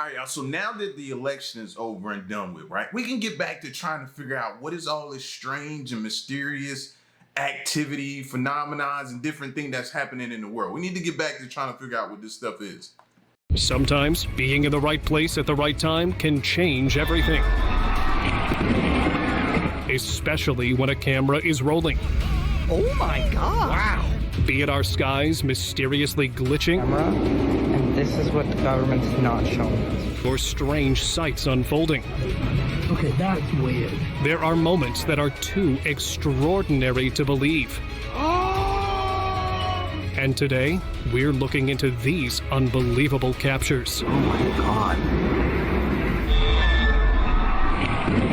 right, y'all. So now that the election is over and done with, right, we can get back to trying to figure out what is all this strange and mysterious activity, phenomena, and different thing that's happening in the world. We need to get back to trying to figure out what this stuff is. Sometimes being in the right place at the right time can change everything. Especially when a camera is rolling. Oh my God! Wow! Be it our skies mysteriously glitching, And this is what the government's not showing us. or strange sights unfolding. Okay, that's weird. There are moments that are too extraordinary to believe. And today, we're looking into these unbelievable captures. Oh my God.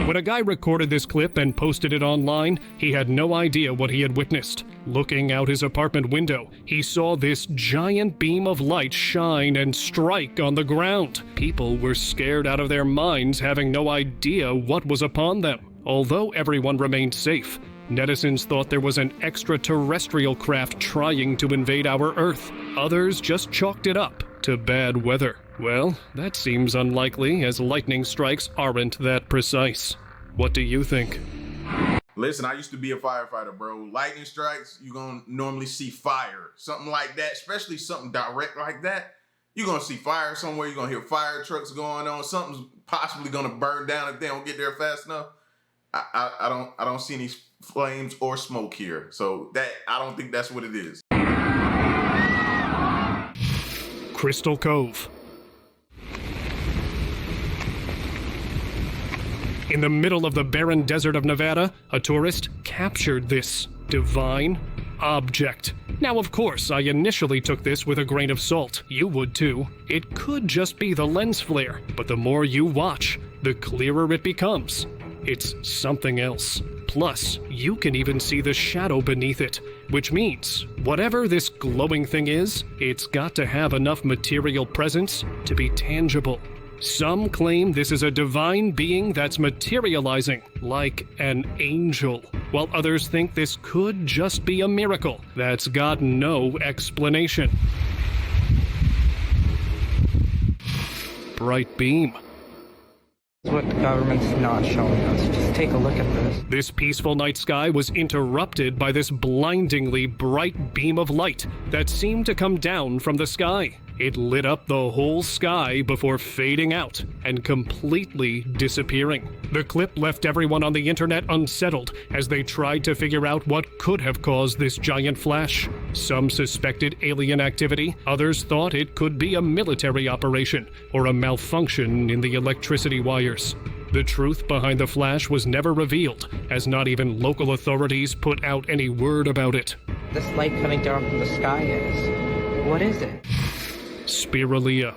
When a guy recorded this clip and posted it online, he had no idea what he had witnessed. Looking out his apartment window, he saw this giant beam of light shine and strike on the ground. People were scared out of their minds, having no idea what was upon them. Although everyone remained safe, netizens thought there was an extraterrestrial craft trying to invade our Earth. Others just chalked it up to bad weather. Well, that seems unlikely, as lightning strikes aren't that precise. What do you think? Listen, I used to be a firefighter, bro. Lightning strikes, you're gonna normally see fire. Something like that, especially something direct like that. You're gonna see fire somewhere, you're gonna hear fire trucks going on. Something's possibly gonna burn down if they don't get there fast enough. I don't see any flames or smoke here. So that, I don't think that's what it is. Crystal Cove. In the middle of the barren desert of Nevada, a tourist captured this divine object. Now, of course, I initially took this with a grain of salt. You would too. It could just be the lens flare, but the more you watch, the clearer it becomes. It's something else. Plus, you can even see the shadow beneath it, which means whatever this glowing thing is, it's got to have enough material presence to be tangible. Some claim this is a divine being that's materializing, like an angel, while others think this could just be a miracle that's got no explanation. Bright beam. That's what the government's not showing us. Just take a look at this. This peaceful night sky was interrupted by this blindingly bright beam of light that seemed to come down from the sky. It lit up the whole sky before fading out and completely disappearing. The clip left everyone on the internet unsettled as they tried to figure out what could have caused this giant flash. Some suspected alien activity, others thought it could be a military operation or a malfunction in the electricity wires. The truth behind the flash was never revealed, as not even local authorities put out any word about it. This light coming down from the sky is... what is it? Spirulina.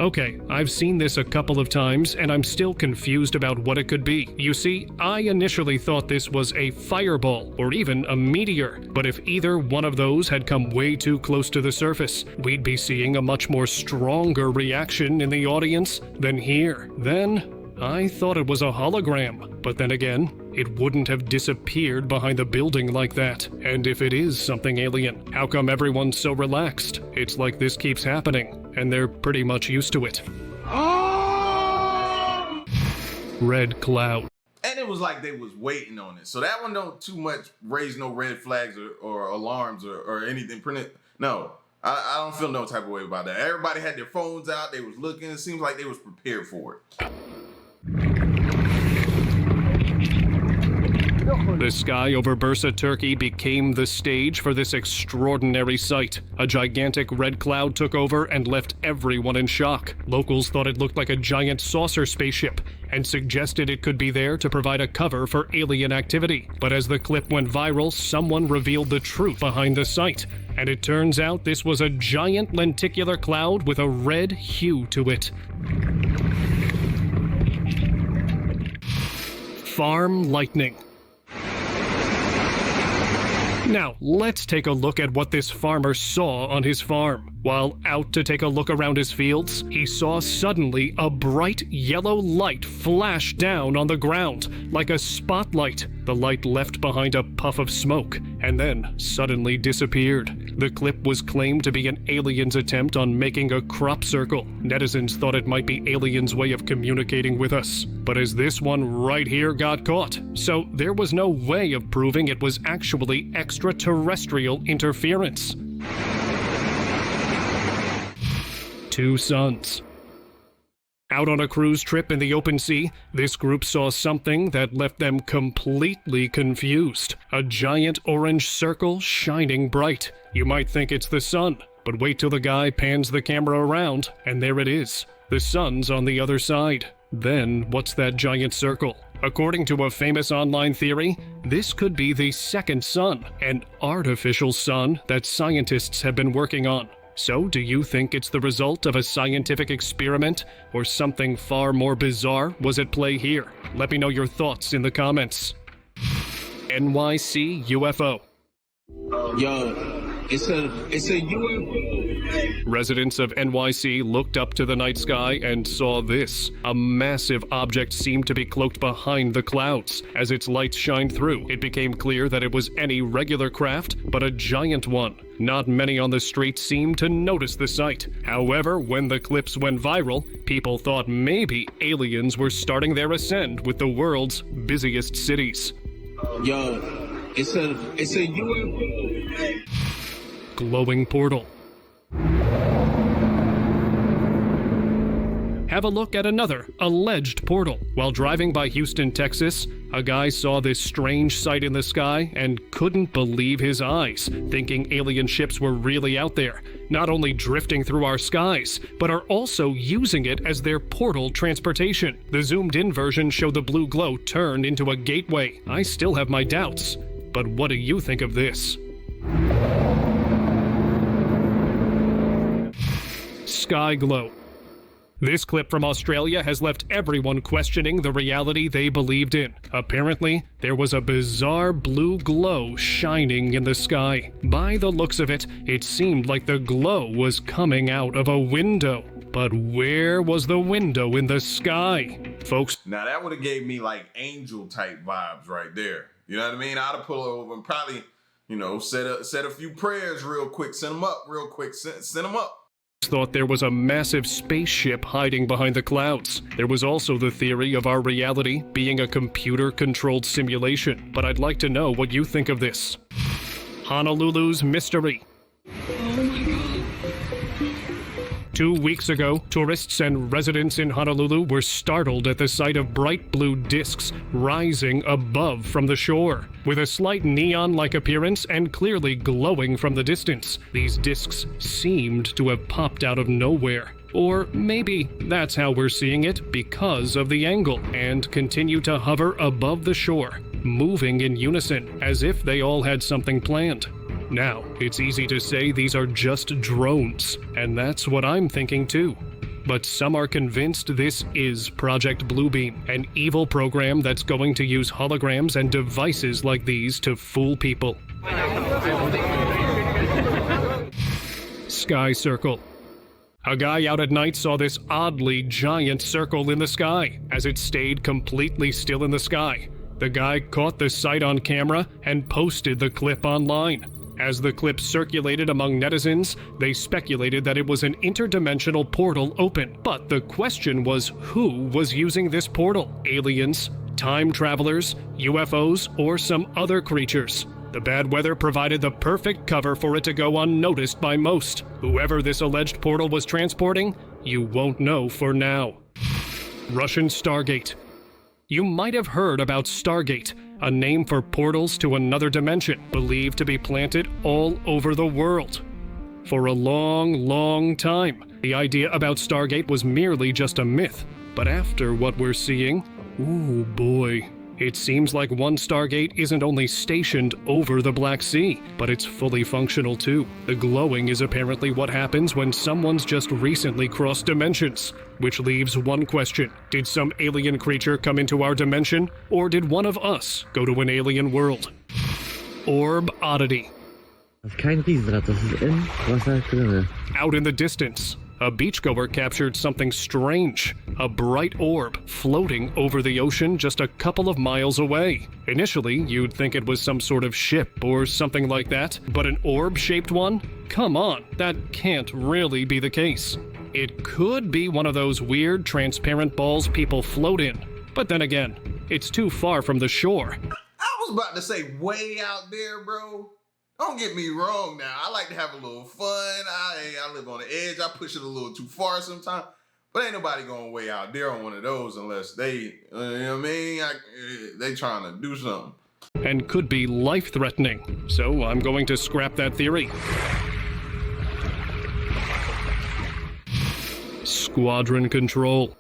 Okay, I've seen this a couple of times, and I'm still confused about what it could be. You see, I initially thought this was a fireball, or even a meteor, but if either one of those had come way too close to the surface, we'd be seeing a much more stronger reaction in the audience than here. Then, I thought it was a hologram, but then again, it wouldn't have disappeared behind the building like that. And if it is something alien, how come everyone's so relaxed? It's like this keeps happening, and they're pretty much used to it. Red cloud. And it was like they was waiting on it. So that one don't too much raise no red flags or alarms or anything. No, I don't feel no type of way about that. Everybody had their phones out. They was looking. It seems like they was prepared for it. The sky over Bursa, Turkey became the stage for this extraordinary sight. A gigantic red cloud took over and left everyone in shock. Locals thought it looked like a giant saucer spaceship and suggested it could be there to provide a cover for alien activity. But as the clip went viral, someone revealed the truth behind the sight, and it turns out this was a giant lenticular cloud with a red hue to it. Farm lightning. Now, let's take a look at what this farmer saw on his farm. While out to take a look around his fields, he saw suddenly a bright yellow light flash down on the ground like a spotlight. The light left behind a puff of smoke and then suddenly disappeared. The clip was claimed to be an alien's attempt on making a crop circle. Netizens thought it might be aliens' way of communicating with us, but as this one right here got caught, so there was no way of proving it was actually extraterrestrial interference. 2 suns. Out on a cruise trip in the open sea, this group saw something that left them completely confused. A giant orange circle shining bright. You might think it's the sun, but wait till the guy pans the camera around, and there it is. The sun's on the other side. Then, what's that giant circle? According to a famous online theory, this could be the second sun, an artificial sun that scientists have been working on. So, do you think it's the result of a scientific experiment, or something far more bizarre was at play here? Let me know your thoughts in the comments. NYC UFO. Yo, it's a UFO. Residents of NYC looked up to the night sky and saw this. A massive object seemed to be cloaked behind the clouds. As its lights shined through, it became clear that it was any regular craft, but a giant one. Not many on the street seemed to notice the sight. However, when the clips went viral, people thought maybe aliens were starting their ascent with the world's busiest cities. Yo, it's a UFO. Glowing portal. Have a look at another alleged portal. While driving by Houston, Texas, a guy saw this strange sight in the sky and couldn't believe his eyes, thinking alien ships were really out there, not only drifting through our skies, but are also using it as their portal transportation. The zoomed-in version showed the blue glow turned into a gateway. I still have my doubts, but what do you think of this? Sky glow. This clip from Australia has left everyone questioning the reality they believed in. Apparently, there was a bizarre blue glow shining in the sky. By the looks of it, it seemed like the glow was coming out of a window. But where was the window in the sky? Folks, now that would have gave me like angel type vibes right there. You know what I mean? I'd have pulled over and probably, said a few prayers real quick, send them up real quick, send them up. Thought there was a massive spaceship hiding behind the clouds. There was also the theory of our reality being a computer-controlled simulation, but I'd like to know what you think of this. Honolulu's mystery. 2 weeks ago, tourists and residents in Honolulu were startled at the sight of bright blue discs rising above from the shore. With a slight neon-like appearance and clearly glowing from the distance, these discs seemed to have popped out of nowhere. Or maybe that's how we're seeing it because of the angle, and continue to hover above the shore, moving in unison, as if they all had something planned. Now, it's easy to say these are just drones, and that's what I'm thinking too. But some are convinced this is Project Bluebeam, an evil program that's going to use holograms and devices like these to fool people. Sky circle. A guy out at night saw this oddly giant circle in the sky as it stayed completely still in the sky. The guy caught the sight on camera and posted the clip online. As the clip circulated among netizens, they speculated that it was an interdimensional portal open. But the question was, who was using this portal? Aliens, time travelers, UFOs, or some other creatures? The bad weather provided the perfect cover for it to go unnoticed by most. Whoever this alleged portal was transporting, you won't know for now. Russian Stargate. You might have heard about Stargate, a name for portals to another dimension, believed to be planted all over the world. For a long, long time, the idea about Stargate was merely just a myth. But after what we're seeing, ooh boy, it seems like one Stargate isn't only stationed over the Black Sea, but it's fully functional too. The glowing is apparently what happens when someone's just recently crossed dimensions. Which leaves one question. Did some alien creature come into our dimension, or did one of us go to an alien world? Orb oddity. Das ist kein Riesenrad, das ist im Wasser drinne. Out in the distance, a beachgoer captured something strange, a bright orb floating over the ocean just a couple of miles away. Initially, you'd think it was some sort of ship or something like that, but an orb-shaped one? Come on, that can't really be the case. It could be one of those weird transparent balls people float in, but then again, it's too far from the shore. I was about to say way out there, bro. Don't get me wrong now. I like to have a little fun. I live on the edge. I push it a little too far sometimes. But ain't nobody going way out there on one of those unless they, you know what I mean? They trying to do something. And could be life-threatening. So I'm going to scrap that theory. Squadron control.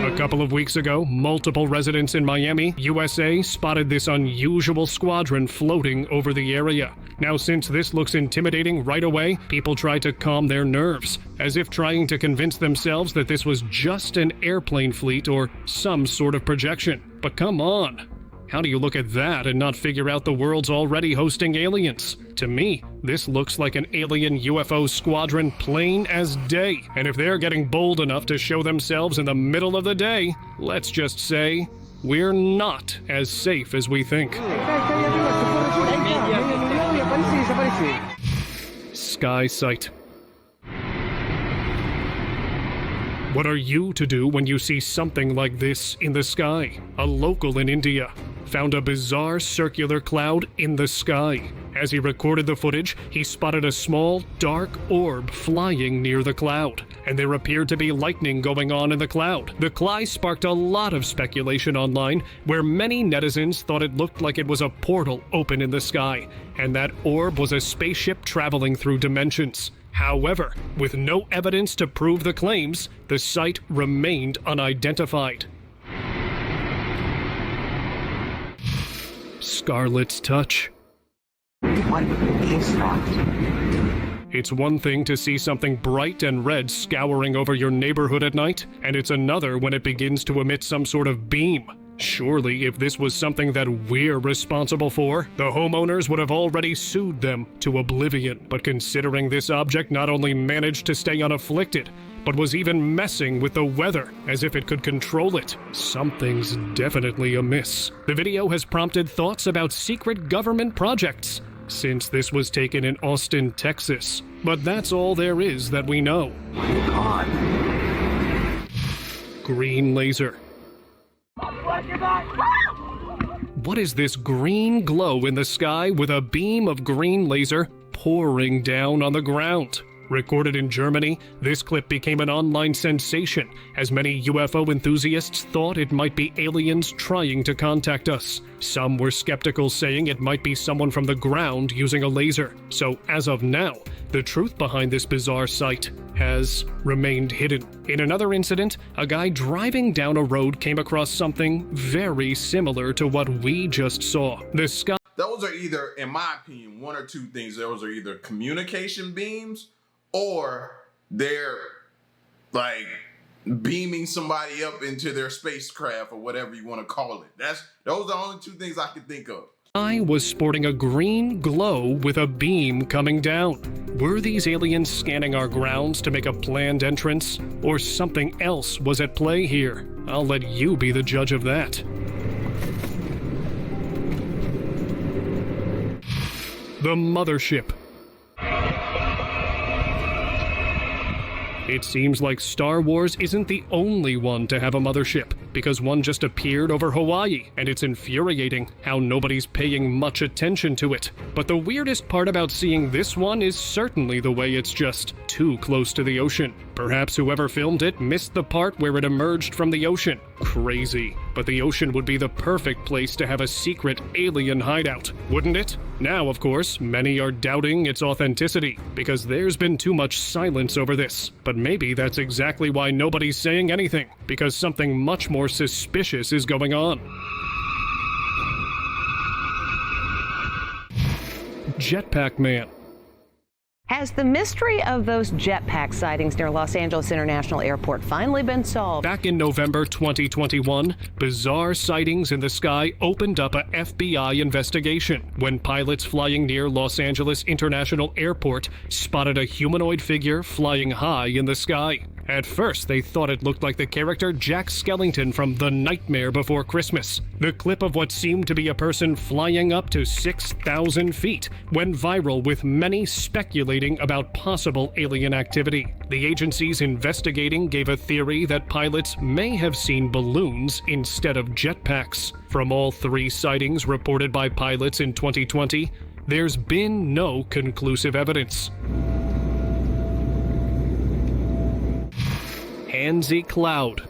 A couple of weeks ago, multiple residents in Miami, USA, spotted this unusual squadron floating over the area. Now, since this looks intimidating right away, people try to calm their nerves, as if trying to convince themselves that this was just an airplane fleet or some sort of projection. But come on! How do you look at that and not figure out the world's already hosting aliens? To me, this looks like an alien UFO squadron plain as day. And if they're getting bold enough to show themselves in the middle of the day, let's just say, we're not as safe as we think. Sky sight. What are you to do when you see something like this in the sky? A local in India found a bizarre circular cloud in the sky. As he recorded the footage, he spotted a small, dark orb flying near the cloud, and there appeared to be lightning going on in the cloud. The cry sparked a lot of speculation online, where many netizens thought it looked like it was a portal open in the sky, and that orb was a spaceship traveling through dimensions. However, with no evidence to prove the claims, the site remained unidentified. Scarlet's touch. What is that? It's one thing to see something bright and red scouring over your neighborhood at night, and it's another when it begins to emit some sort of beam. Surely, if this was something that we're responsible for, the homeowners would have already sued them to oblivion. But considering this object not only managed to stay unafflicted, but was even messing with the weather as if it could control it, something's definitely amiss. The video has prompted thoughts about secret government projects, since this was taken in Austin, Texas. But that's all there is that we know. God. Green laser. What is this green glow in the sky with a beam of green laser pouring down on the ground? Recorded in Germany, this clip became an online sensation, as many UFO enthusiasts thought it might be aliens trying to contact us. Some were skeptical, saying it might be someone from the ground using a laser. So as of now, the truth behind this bizarre sight has remained hidden. In another incident, a guy driving down a road came across something very similar to what we just saw. The sky. Those are either, in my opinion, one or two things. Those are either communication beams, or they're like beaming somebody up into their spacecraft or whatever you want to call it. Those are the only two things I can think of. I was sporting a green glow with a beam coming down. Were these aliens scanning our grounds to make a planned entrance? Or something else was at play here? I'll let you be the judge of that. The mothership. It seems like Star Wars isn't the only one to have a mothership, because one just appeared over Hawaii, and it's infuriating how nobody's paying much attention to it. But the weirdest part about seeing this one is certainly the way it's just too close to the ocean. Perhaps whoever filmed it missed the part where it emerged from the ocean. Crazy. But the ocean would be the perfect place to have a secret alien hideout, wouldn't it? Now, of course, many are doubting its authenticity, because there's been too much silence over this. But maybe that's exactly why nobody's saying anything, because something much more suspicious is going on. Jetpack Man. Has the mystery of those jetpack sightings near Los Angeles International Airport finally been solved? Back in November 2021, bizarre sightings in the sky opened up a FBI investigation when pilots flying near Los Angeles International Airport spotted a humanoid figure flying high in the sky. At first, they thought it looked like the character Jack Skellington from The Nightmare Before Christmas. The clip of what seemed to be a person flying up to 6,000 feet went viral, with many speculating about possible alien activity. The agencies investigating gave a theory that pilots may have seen balloons instead of jetpacks. From all 3 sightings reported by pilots in 2020, there's been no conclusive evidence. Handsy Cloud.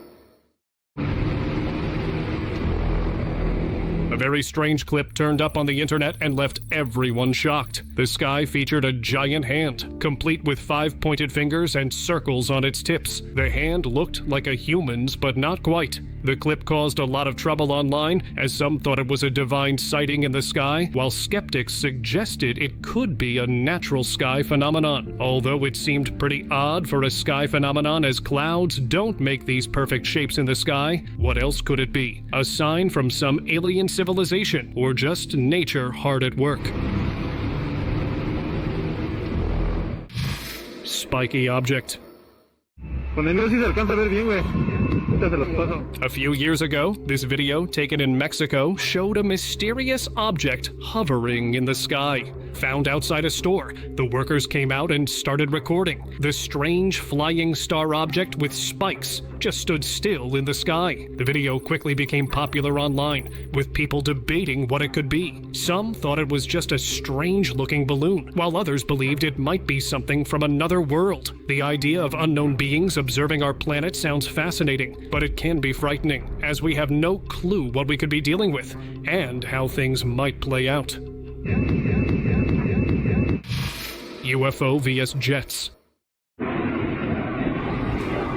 A very strange clip turned up on the internet and left everyone shocked. The sky featured a giant hand, complete with 5 pointed fingers and circles on its tips. The hand looked like a human's, but not quite. The clip caused a lot of trouble online, as some thought it was a divine sighting in the sky, while skeptics suggested it could be a natural sky phenomenon. Although it seemed pretty odd for a sky phenomenon, as clouds don't make these perfect shapes in the sky, what else could it be? A sign from some alien civilization, or just nature hard at work? Spiky object. A few years ago, this video, taken in Mexico, showed a mysterious object hovering in the sky. Found outside a store, the workers came out and started recording. The strange flying star object with spikes just stood still in the sky. The video quickly became popular online, with people debating what it could be. Some thought it was just a strange-looking balloon, while others believed it might be something from another world. The idea of unknown beings observing our planet sounds fascinating, but it can be frightening, as we have no clue what we could be dealing with, and how things might play out. UFO vs. jets.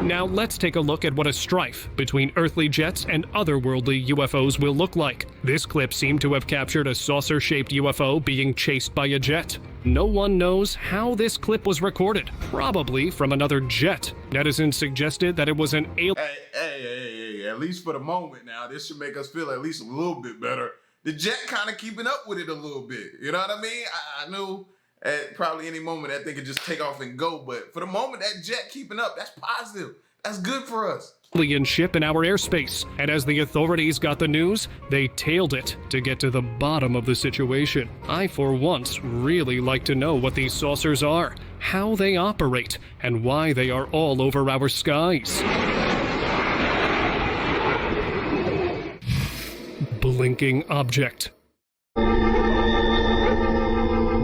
Now let's take a look at what a strife between earthly jets and otherworldly UFOs will look like. This clip seemed to have captured a saucer-shaped UFO being chased by a jet. No one knows how this clip was recorded, probably from another jet. Netizens suggested that it was an alien. Hey, at least for the moment now, this should make us feel at least a little bit better. The jet kind of keeping up with it a little bit, you know what I mean? I knew at probably any moment that thing could just take off and go, but for the moment, that jet keeping up, that's positive. That's good for us. Alien ship in our airspace, and as the authorities got the news, they tailed it to get to the bottom of the situation. I, for once, really like to know what these saucers are, how they operate, and why they are all over our skies. Blinking object.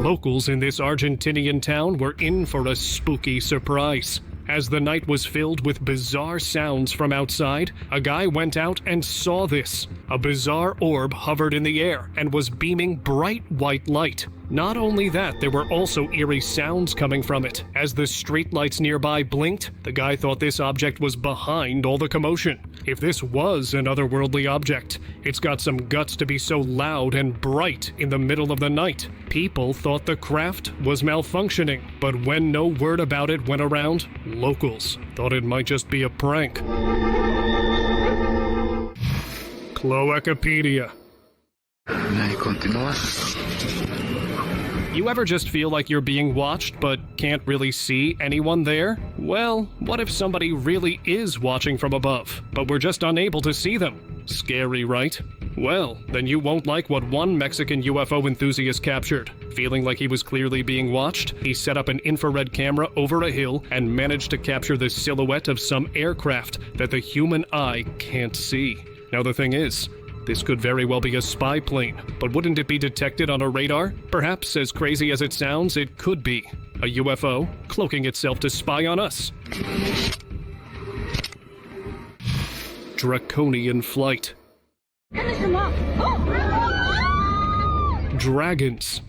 Locals in this Argentinian town were in for a spooky surprise. As the night was filled with bizarre sounds from outside, a guy went out and saw this. A bizarre orb hovered in the air and was beaming bright white light. Not only that, there were also eerie sounds coming from it. As the streetlights nearby blinked, the guy thought this object was behind all the commotion. If this was an otherworldly object, it's got some guts to be so loud and bright in the middle of the night. People thought the craft was malfunctioning, but when no word about it went around, locals thought it might just be a prank. Cloakipedia. You ever just feel like you're being watched but can't really see anyone there? Well, what if somebody really is watching from above, but we're just unable to see them? Scary, right? Well, then you won't like what one Mexican UFO enthusiast captured. Feeling like he was clearly being watched, he set up an infrared camera over a hill and managed to capture the silhouette of some aircraft that the human eye can't see. Now the thing is, this could very well be a spy plane, but wouldn't it be detected on a radar? Perhaps, as crazy as it sounds, it could be a UFO cloaking itself to spy on us. Draconian flight. Dragons.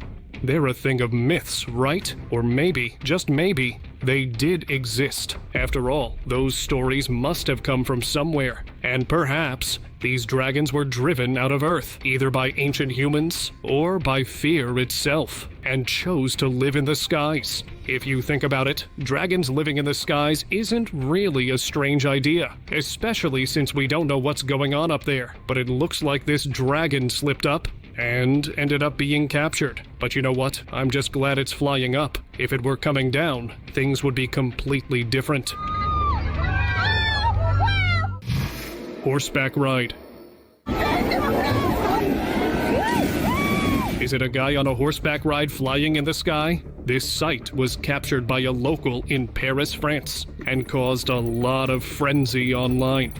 They're a thing of myths, right? Or maybe, just maybe, they did exist. After all, those stories must have come from somewhere. And perhaps these dragons were driven out of Earth, either by ancient humans or by fear itself, and chose to live in the skies. If you think about it, dragons living in the skies isn't really a strange idea, especially since we don't know what's going on up there. But it looks like this dragon slipped up and ended up being captured. But you know what? I'm just glad it's flying up. If it were coming down, things would be completely different. Horseback ride. Is it a guy on a horseback ride flying in the sky? This sight was captured by a local in Paris, France, and caused a lot of frenzy online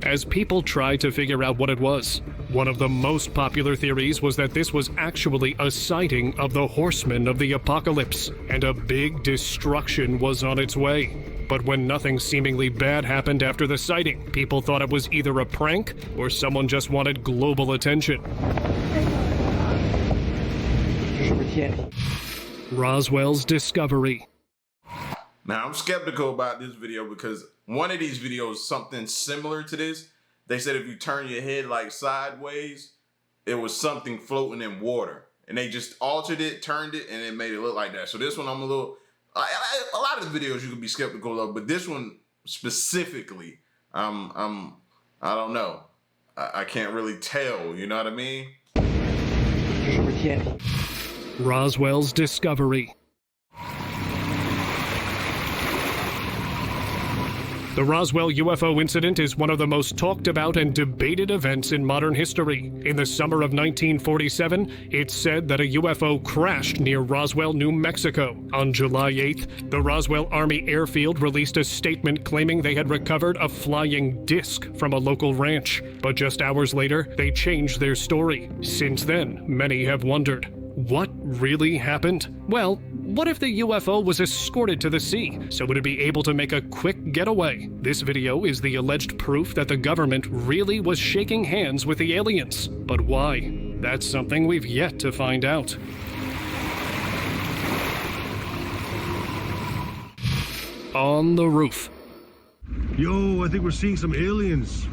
as people tried to figure out what it was. One of the most popular theories was that this was actually a sighting of the horsemen of the apocalypse, and a big destruction was on its way. But when nothing seemingly bad happened after the sighting, people thought it was either a prank or someone just wanted global attention. Roswell's discovery. Now, I'm skeptical about this video because one of these videos, something similar to this, they said if you turn your head like sideways, it was something floating in water. And they just altered it, turned it, and it made it look like that. So this one, I'm a little... a lot of the videos you can be skeptical of, but this one specifically, I don't know. I can't really tell, you know what I mean? Roswell's discovery. The Roswell UFO incident is one of the most talked about and debated events in modern history. In the summer of 1947, it's said that a UFO crashed near Roswell, New Mexico. On July 8th, the Roswell Army Airfield released a statement claiming they had recovered a flying disc from a local ranch. But just hours later, they changed their story. Since then, many have wondered, what really happened? Well, what if the UFO was escorted to the sea, so would it be able to make a quick getaway? This video is the alleged proof that the government really was shaking hands with the aliens. But why? That's something we've yet to find out. On the roof. Yo, I think we're seeing some aliens.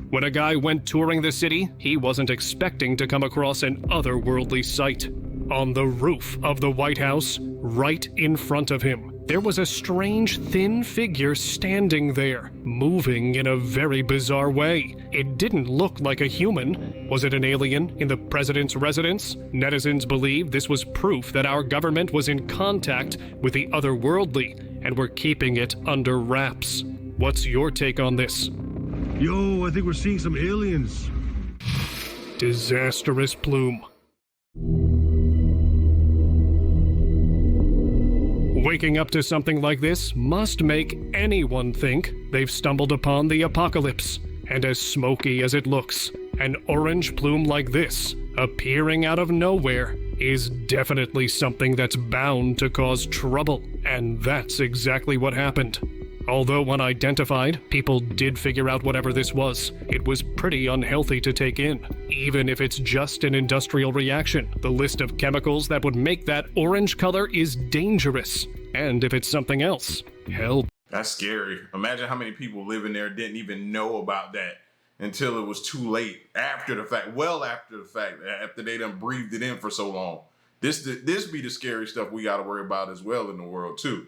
When a guy went touring the city, he wasn't expecting to come across an otherworldly sight. On the roof of the White House, right in front of him, there was a strange, thin figure standing there, moving in a very bizarre way. It didn't look like a human. Was it an alien in the president's residence? Netizens believed this was proof that our government was in contact with the otherworldly, and were keeping it under wraps. What's your take on this? Yo, I think we're seeing some aliens. Disastrous plume. Waking up to something like this must make anyone think they've stumbled upon the apocalypse. And as smoky as it looks, an orange plume like this, appearing out of nowhere, is definitely something that's bound to cause trouble. And that's exactly what happened. Although unidentified, people did figure out whatever this was. It was pretty unhealthy to take in. Even if it's just an industrial reaction, the list of chemicals that would make that orange color is dangerous. And if it's something else, help. That's scary. Imagine how many people living there didn't even know about that until it was too late. After the fact, well after the fact, after they done breathed it in for so long. This be the scary stuff we gotta worry about as well in the world too.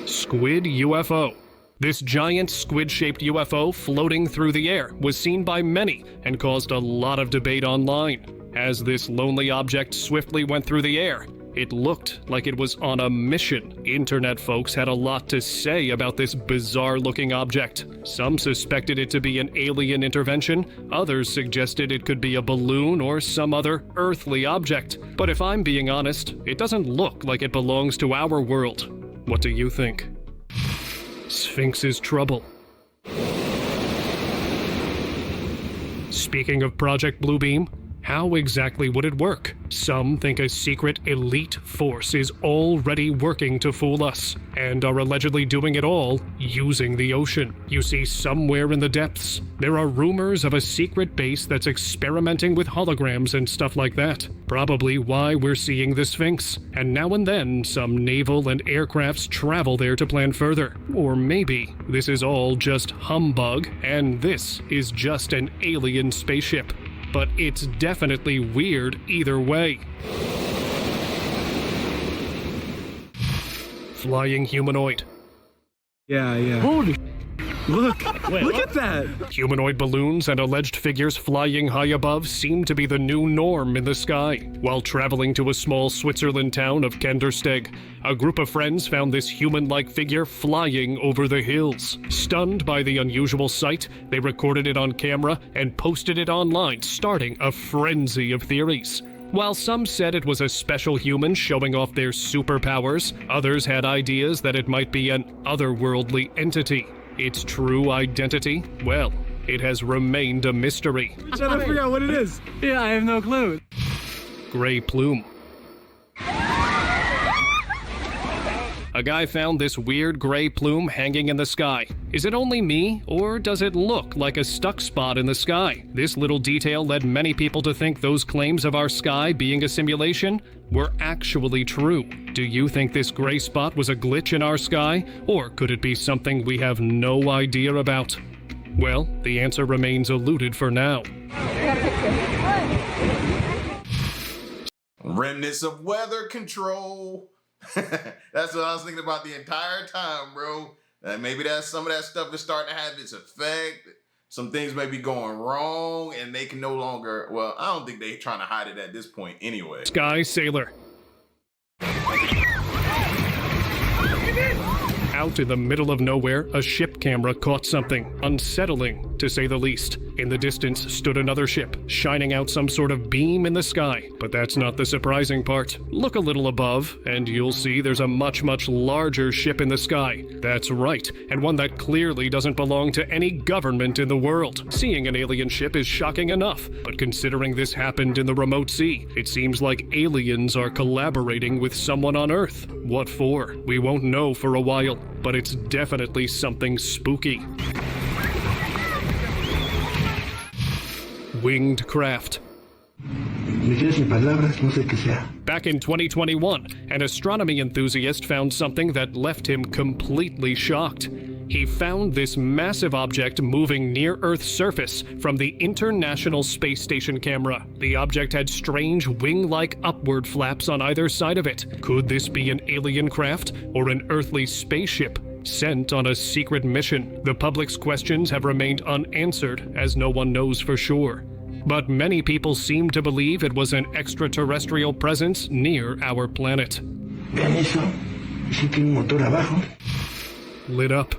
Squid UFO. This giant squid-shaped UFO floating through the air was seen by many and caused a lot of debate online. As this lonely object swiftly went through the air, it looked like it was on a mission. Internet folks had a lot to say about this bizarre-looking object. Some suspected it to be an alien intervention, others suggested it could be a balloon or some other earthly object. But if I'm being honest, it doesn't look like it belongs to our world. What do you think? Sphinx's trouble. Speaking of Project Bluebeam, How exactly would it work? Some think a secret elite force is already working to fool us, and are allegedly doing it all using the ocean. You see, somewhere in the depths, there are rumors of a secret base that's experimenting with holograms and stuff like that. Probably why we're seeing the Sphinx, and now and then some naval and aircrafts travel there to plan further. Or maybe this is all just humbug, and this is just an alien spaceship. But it's definitely weird either way. Flying humanoid. Yeah. Holy look at that! Humanoid balloons and alleged figures flying high above seem to be the new norm in the sky. While traveling to a small Switzerland town of Kindersteg, a group of friends found this human-like figure flying over the hills. Stunned by the unusual sight, they recorded it on camera and posted it online, starting a frenzy of theories. While some said it was a special human showing off their superpowers, others had ideas that it might be an otherworldly entity. Its true identity? Well, it has remained a mystery. I'm trying to figure out what it is. Yeah, I have no clue. Gray plume. A guy found this weird gray plume hanging in the sky. Is it only me, or does it look like a stuck spot in the sky? This little detail led many people to think those claims of our sky being a simulation were actually true. Do you think this gray spot was a glitch in our sky, or could it be something we have no idea about? Well, the answer remains eluded for now. Remnants of weather control. That's what I was thinking about the entire time, bro. Maybe that's some of that stuff is starting to have its effect. Some things may be going wrong, and they can no longer. Well, I don't think they're trying to hide it at this point anyway. Sky Sailor. Out in the middle of nowhere, a ship camera caught something unsettling, to say the least. In the distance stood another ship, shining out some sort of beam in the sky. But that's not the surprising part. Look a little above, and you'll see there's a much larger ship in the sky. That's right, and one that clearly doesn't belong to any government in the world. Seeing an alien ship is shocking enough, but considering this happened in the remote sea, it seems like aliens are collaborating with someone on Earth. What for? We won't know for a while, but it's definitely something spooky. Winged craft. Back in 2021, an astronomy enthusiast found something that left him completely shocked. He found this massive object moving near Earth's surface from the International Space Station camera. The object had strange wing-like upward flaps on either side of it. Could this be an alien craft or an earthly spaceship sent on a secret mission? The public's questions have remained unanswered, as no one knows for sure. But many people seem to believe it was an extraterrestrial presence near our planet. Lit up.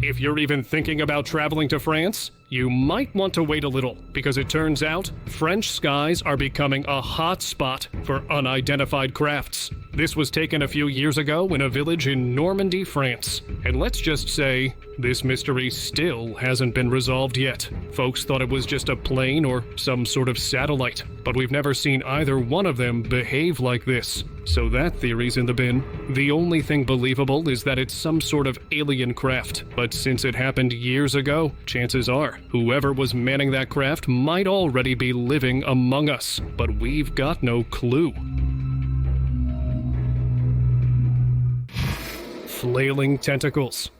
If you're even thinking about traveling to France, you might want to wait a little, because it turns out French skies are becoming a hot spot for unidentified crafts. This was taken a few years ago in a village in Normandy, France. And let's just say, this mystery still hasn't been resolved yet. Folks thought it was just a plane or some sort of satellite, but we've never seen either one of them behave like this. So that theory's in the bin. The only thing believable is that it's some sort of alien craft, but since it happened years ago, chances are whoever was manning that craft might already be living among us, but we've got no clue. Flailing tentacles.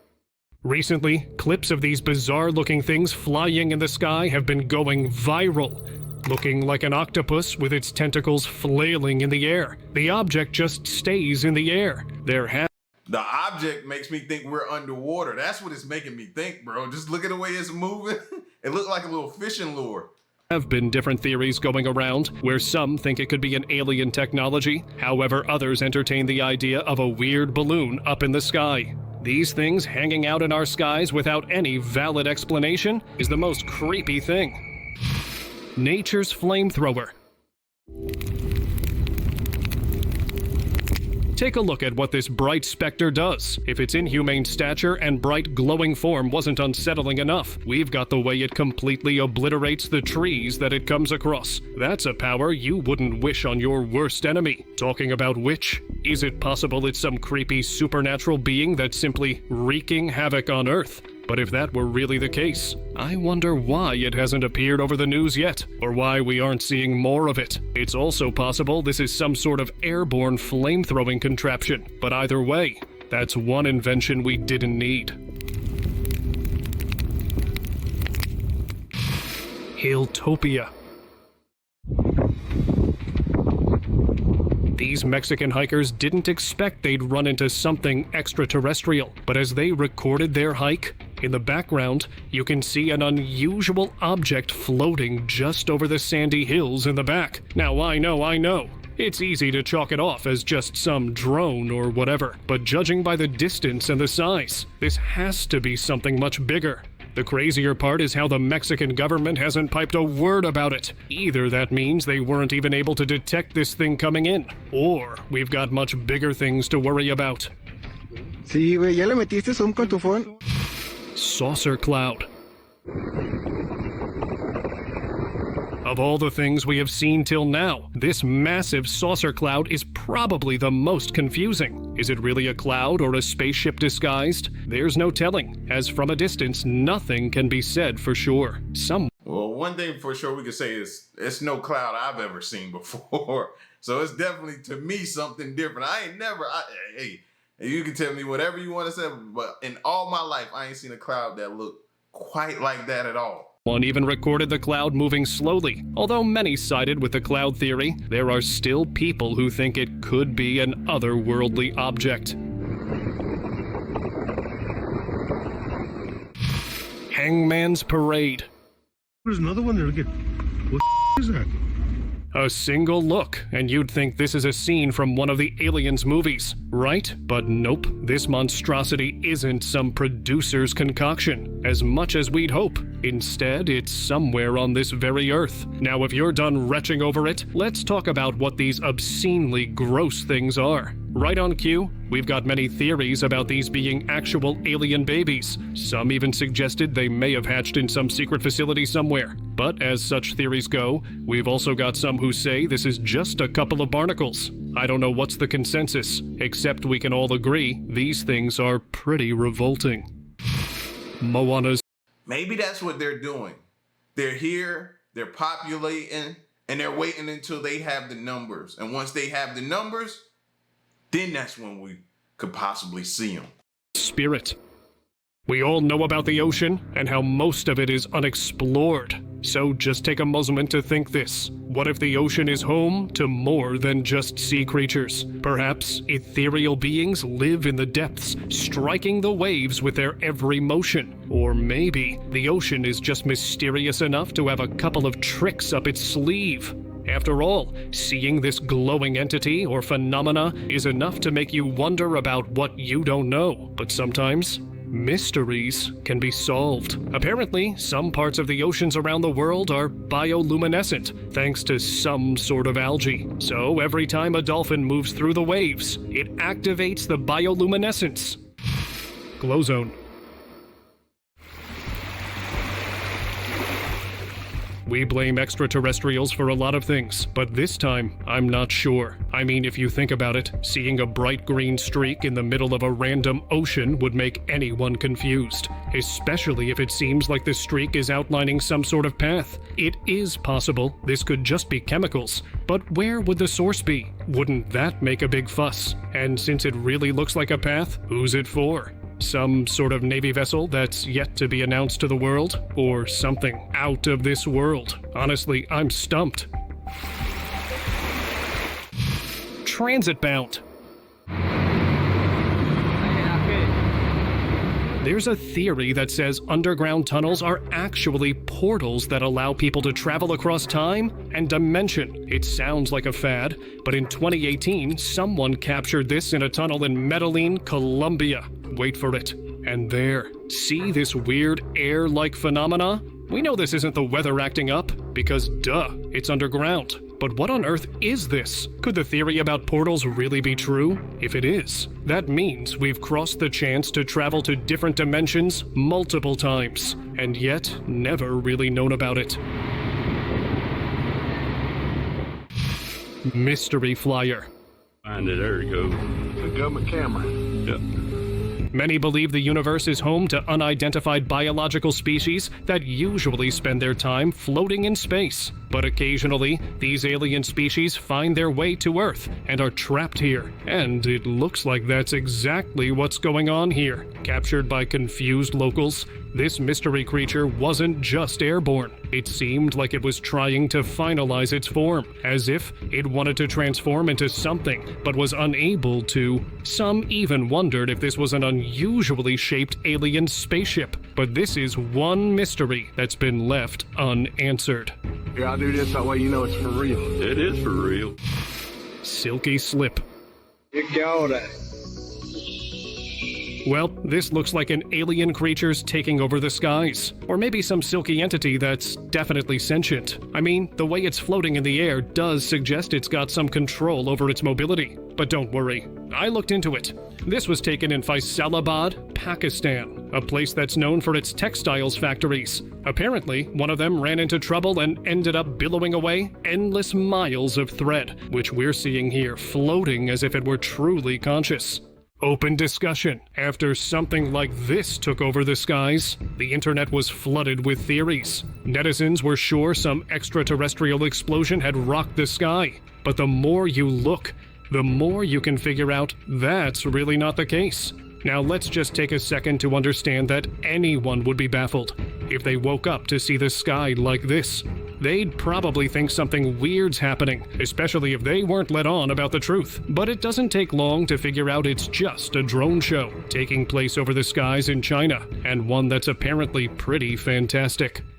Recently, clips of these bizarre-looking things flying in the sky have been going viral, looking like an octopus with its tentacles flailing in the air. The object just stays in the air. The object makes me think we're underwater. That's what it's making me think, bro. Just look at the way it's moving. It looks like a little fishing lure. Have been different theories going around, where some think it could be an alien technology. However, others entertain the idea of a weird balloon up in the sky. These things hanging out in our skies without any valid explanation is the most creepy thing. Nature's flamethrower. Take a look at what this bright spectre does. If its inhumane stature and bright glowing form wasn't unsettling enough, we've got the way it completely obliterates the trees that it comes across. That's a power you wouldn't wish on your worst enemy. Talking about which, is it possible it's some creepy supernatural being that's simply wreaking havoc on Earth? But if that were really the case, I wonder why it hasn't appeared over the news yet, or why we aren't seeing more of it. It's also possible this is some sort of airborne flame-throwing contraption, but either way, that's one invention we didn't need. Hilltopia. These Mexican hikers didn't expect they'd run into something extraterrestrial, but as they recorded their hike, in the background, you can see an unusual object floating just over the sandy hills in the back. Now I know, it's easy to chalk it off as just some drone or whatever, but judging by the distance and the size, this has to be something much bigger. The crazier part is how the Mexican government hasn't piped a word about it. Either that means they weren't even able to detect this thing coming in, or we've got much bigger things to worry about. Sí, güey, ¿ya le metiste zoom con tu phone? Saucer cloud. Of all the things we have seen till now, this massive saucer cloud is probably the most confusing. Is it really a cloud or a spaceship disguised? There's no telling, as from a distance, nothing can be said for sure. Well, one thing for sure we can say is it's no cloud I've ever seen before. So it's definitely, to me, something different. Hey, you can tell me whatever you want to say, but in all my life, I ain't seen a cloud that looked quite like that at all. One even recorded the cloud moving slowly. Although many sided with the cloud theory, there are still people who think it could be an otherworldly object. Hangman's Parade. There's another one there. Look at what is that? A single look, and you'd think this is a scene from one of the Aliens movies, right? But nope, this monstrosity isn't some producer's concoction, as much as we'd hope. Instead, it's somewhere on this very Earth. Now, if you're done retching over it, let's talk about what these obscenely gross things are. Right on cue, we've got many theories about these being actual alien babies. Some even suggested they may have hatched in some secret facility somewhere. But as such theories go, we've also got some who say this is just a couple of barnacles. I don't know what's the consensus, except we can all agree these things are pretty revolting. Moana's. Maybe that's what they're doing. They're here, they're populating, and they're waiting until they have the numbers. And once they have the numbers, then that's when we could possibly see them. Spirit. We all know about the ocean and how most of it is unexplored. So just take a moment to think this. What if the ocean is home to more than just sea creatures? Perhaps ethereal beings live in the depths, striking the waves with their every motion. Or maybe the ocean is just mysterious enough to have a couple of tricks up its sleeve. After all, seeing this glowing entity or phenomena is enough to make you wonder about what you don't know. But sometimes, mysteries can be solved. Apparently, some parts of the oceans around the world are bioluminescent, thanks to some sort of algae. So every time a dolphin moves through the waves, it activates the bioluminescence. Glow zone. We blame extraterrestrials for a lot of things, but this time, I'm not sure. I mean, if you think about it, seeing a bright green streak in the middle of a random ocean would make anyone confused, especially if it seems like the streak is outlining some sort of path. It is possible this could just be chemicals, but where would the source be? Wouldn't that make a big fuss? And since it really looks like a path, who's it for? Some sort of Navy vessel that's yet to be announced to the world? Or something out of this world? Honestly, I'm stumped. Transit bound. There's a theory that says underground tunnels are actually portals that allow people to travel across time and dimension. It sounds like a fad, but in 2018, someone captured this in a tunnel in Medellin, Colombia. Wait for it. And there, see this weird air-like phenomena? We know this isn't the weather acting up, because duh, it's underground. But what on earth is this? Could the theory about portals really be true? If it is, that means we've crossed the chance to travel to different dimensions multiple times, and yet never really known about it. Mystery Flyer. Find it, there you go. The government camera. Yep. Many believe the universe is home to unidentified biological species that usually spend their time floating in space. But occasionally, these alien species find their way to Earth and are trapped here. And it looks like that's exactly what's going on here. Captured by confused locals, this mystery creature wasn't just airborne. It seemed like it was trying to finalize its form, as if it wanted to transform into something, but was unable to. Some even wondered if this was an unusually shaped alien spaceship. But this is one mystery that's been left unanswered. Here, I'll do this, that way you know it's for real. It is for real. Silky Slip. You got it. Well, this looks like an alien creature's taking over the skies. Or maybe some silky entity that's definitely sentient. I mean, the way it's floating in the air does suggest it's got some control over its mobility. But don't worry, I looked into it. This was taken in Faisalabad, Pakistan, a place that's known for its textiles factories. Apparently, one of them ran into trouble and ended up billowing away endless miles of thread, which we're seeing here floating as if it were truly conscious. Open discussion. After something like this took over the skies, the internet was flooded with theories. Netizens were sure some extraterrestrial explosion had rocked the sky. But the more you look, the more you can figure out that's really not the case. Now let's just take a second to understand that anyone would be baffled if they woke up to see the sky like this. They'd probably think something weird's happening, especially if they weren't let on about the truth. But it doesn't take long to figure out it's just a drone show taking place over the skies in China, and one that's apparently pretty fantastic.